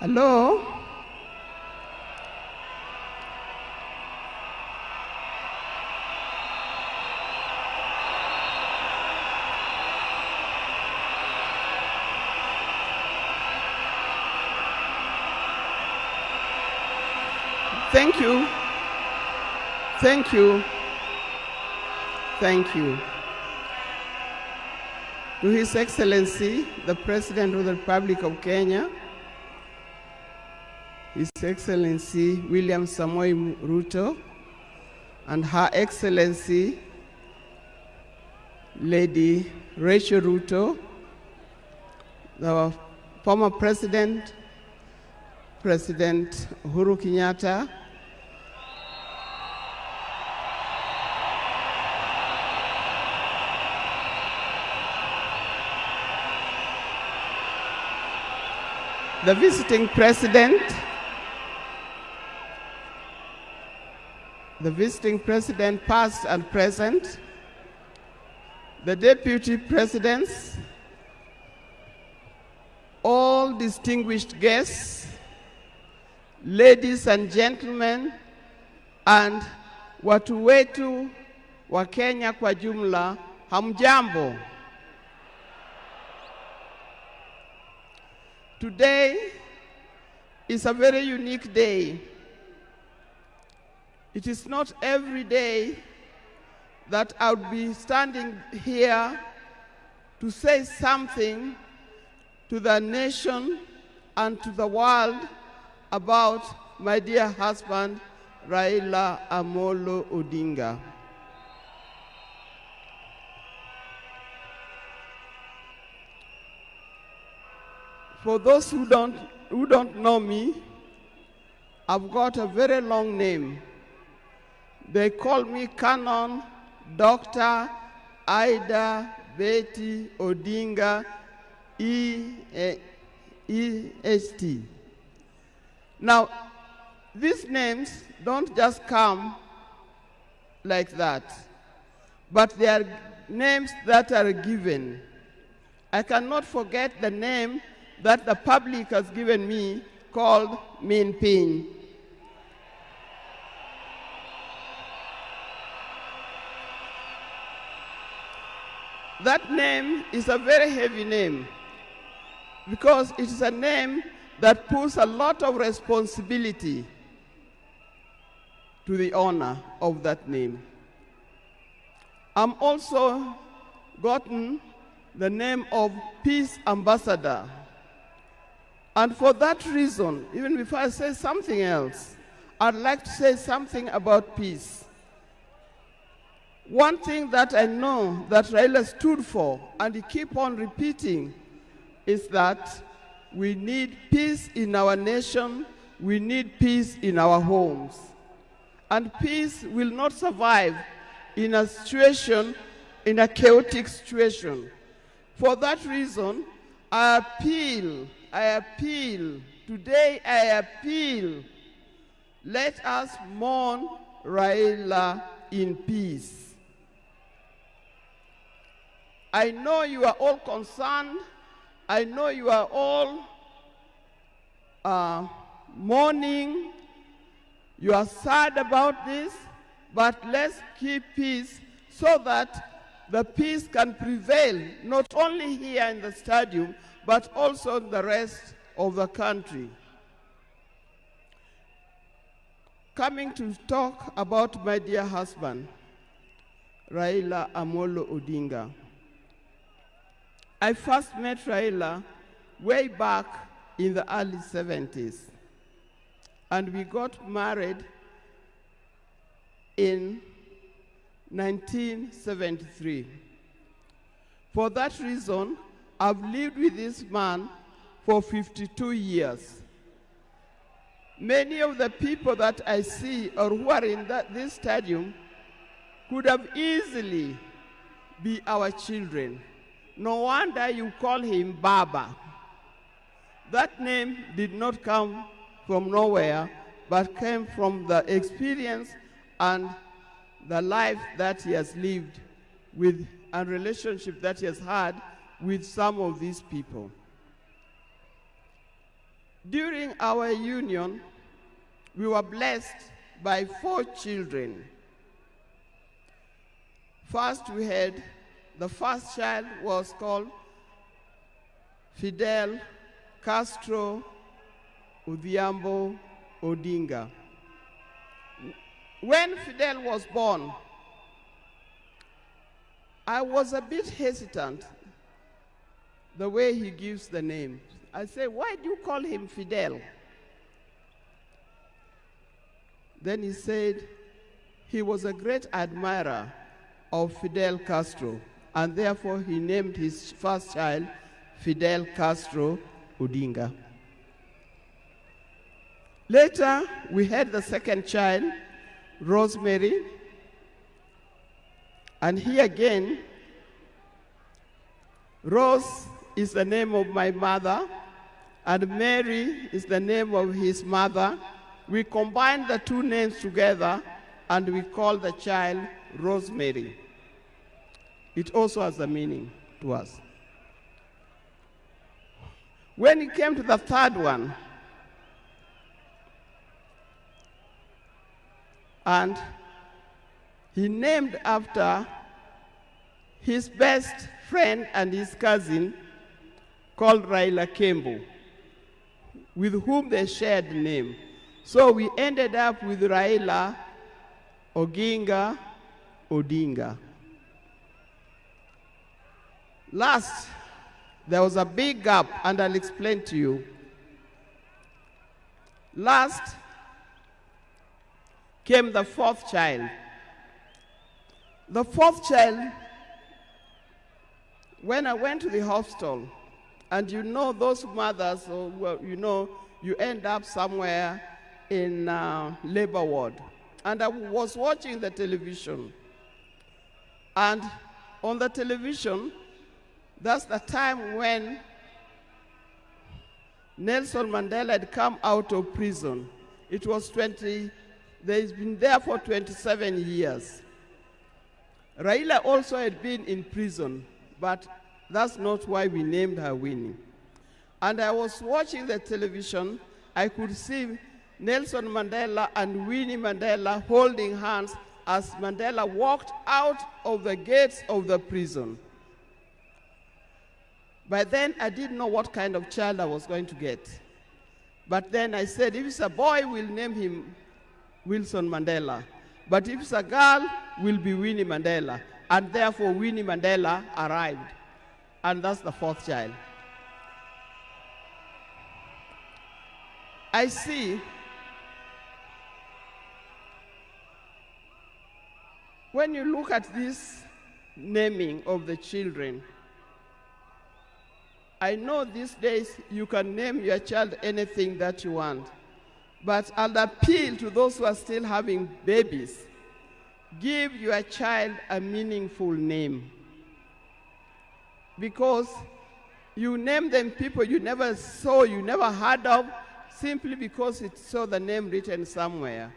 Hello? Thank you. Thank you. Thank you. To His Excellency, the President of the Republic of Kenya, His Excellency William Samoei Ruto, and Her Excellency Lady Rachel Ruto, the former President, President Uhuru Kenyatta, the visiting president, past and present, the deputy presidents, all distinguished guests, ladies and gentlemen, and watu wetu wa Kenya kwa jumla, hamjambo. Today is a very unique day. It is not every day that I would be standing here to say something to the nation and to the world about my dear husband, Raila Amolo Odinga. For those who don't know me, I've got a very long name. They call me Canon Dr. Ida Betty Odinga, EST. Now, these names don't just come like that, but they are names that are given. I cannot forget the name that the public has given me called Min Pin. That name is a very heavy name because it is a name that puts a lot of responsibility to the owner of that name. I'm also gotten the name of Peace Ambassador. And for that reason, even before I say something else, I'd like to say something about peace. One thing that I know that Raila stood for, and he keep on repeating, is that we need peace in our nation, we need peace in our homes. And peace will not survive in a situation, in a chaotic situation. For that reason, I appeal, today I appeal, let us mourn Raila in peace. I know you are all concerned, I know you are all mourning, you are sad about this, but let's keep peace so that the peace can prevail, not only here in the stadium, but also in the rest of the country. Coming to talk about my dear husband, Raila Amolo Odinga. I first met Raila way back in the early 70s, and we got married in 1973. For that reason, I've lived with this man for 52 years. Many of the people that I see or who are in this stadium could have easily be our children. No wonder you call him Baba. That name did not come from nowhere, but came from the experience and the life that he has lived with and relationship that he has had with some of these people. During our union, we were blessed by 4 children. First, we had the first child was called Fidel Castro Odhiambo Odinga. When Fidel was born, I was a bit hesitant the way he gives the name. I said, why do you call him Fidel? Then he said he was a great admirer of Fidel Castro, and therefore he named his first child Fidel Castro Odinga. Later, we had the second child, Rosemary, and here again, Rose is the name of my mother, and Mary is the name of his mother. We combined the 2 names together, and we called the child Rosemary. It also has a meaning to us. When it came to the third one, and he named after his best friend and his cousin called Raila Kembo, with whom they shared the name. So we ended up with Raila Oginga Odinga. Last, there was a big gap, and I'll explain to you. Last came the 4th child. The 4th child, when I went to the hospital, and you know those mothers, well, you know, you end up somewhere in labor ward. And I was watching the television. And on the television, that's the time when Nelson Mandela had come out of prison. It was he's been there for 27 years. Raila also had been in prison, but that's not why we named her Winnie. And I was watching the television, I could see Nelson Mandela and Winnie Mandela holding hands as Mandela walked out of the gates of the prison. By then, I didn't know what kind of child I was going to get. But then I said, if it's a boy, we'll name him Wilson Mandela. But if it's a girl, will be Winnie Mandela. And therefore, Winnie Mandela arrived. And that's the 4th child. I see when you look at this naming of the children, I know these days you can name your child anything that you want, but I'll appeal to those who are still having babies. Give your child a meaningful name, because you name them people you never saw, you never heard of, simply because it saw the name written somewhere.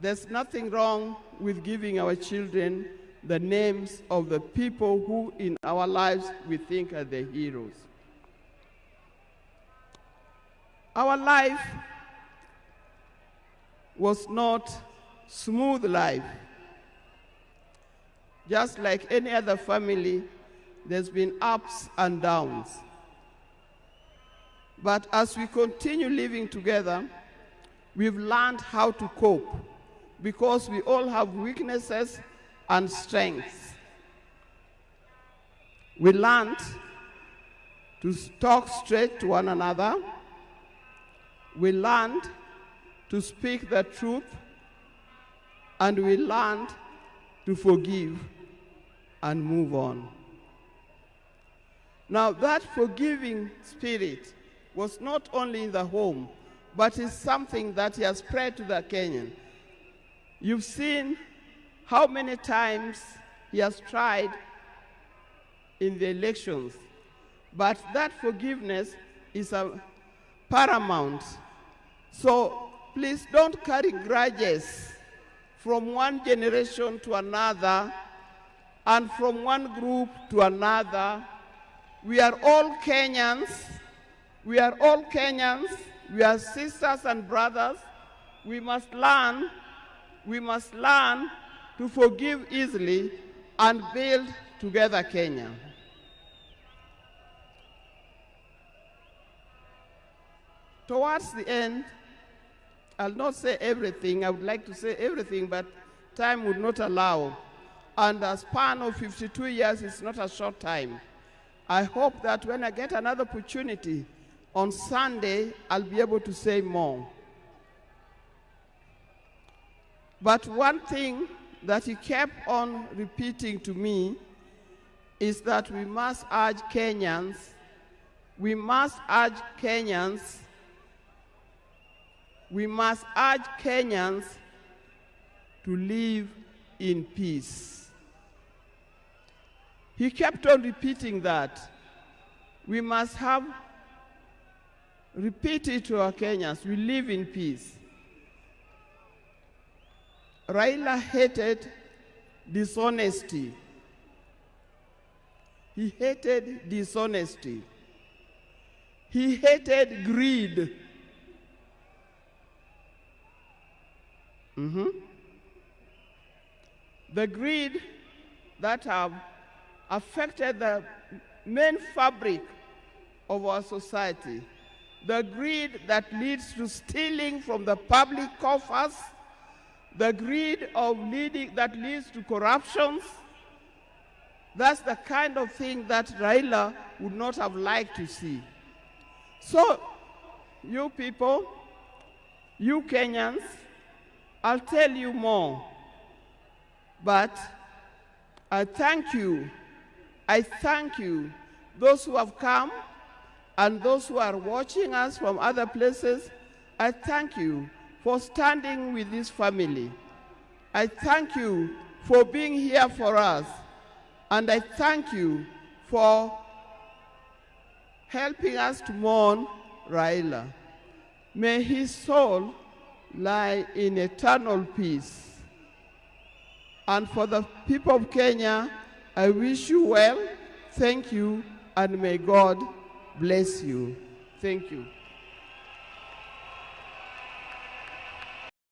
There's nothing wrong with giving our children the names of the people who in our lives we think are the heroes. Our life was not smooth life. Just like any other family, there's been ups and downs. But as we continue living together, we've learned how to cope, because we all have weaknesses and strengths. We learned to talk straight to one another. We learned to speak the truth, and we learned to forgive and move on. Now, that forgiving spirit was not only in the home, but is something that has spread to the Kenyan. You've seen how many times he has tried in the elections, but that forgiveness is paramount. So please don't carry grudges from one generation to another and from one group to another. We are all Kenyans, We are all Kenyans. We are sisters and brothers. We must learn to forgive easily and build together Kenya. Towards the end, I'll not say everything. I would like to say everything, but time would not allow. And a span of 52 years is not a short time. I hope that when I get another opportunity on Sunday, I'll be able to say more. But one thing that he kept on repeating to me is that we must urge Kenyans to live in peace. He kept on repeating that. We must repeat it to our Kenyans. We live in peace. Raila hated dishonesty. He hated dishonesty. He hated greed. The greed that have affected the main fabric of our society. The greed that leads to stealing from the public coffers. The greed that leads to corruptions. That's the kind of thing that Raila would not have liked to see. So, you people, you Kenyans, I'll tell you more. But I thank you. I thank you, those who have come and those who are watching us from other places. I thank you for standing with this family. I thank you for being here for us. And I thank you for helping us to mourn Raila. May his soul lie in eternal peace. And for the people of Kenya, I wish you well, thank you, and may God bless you. Thank you.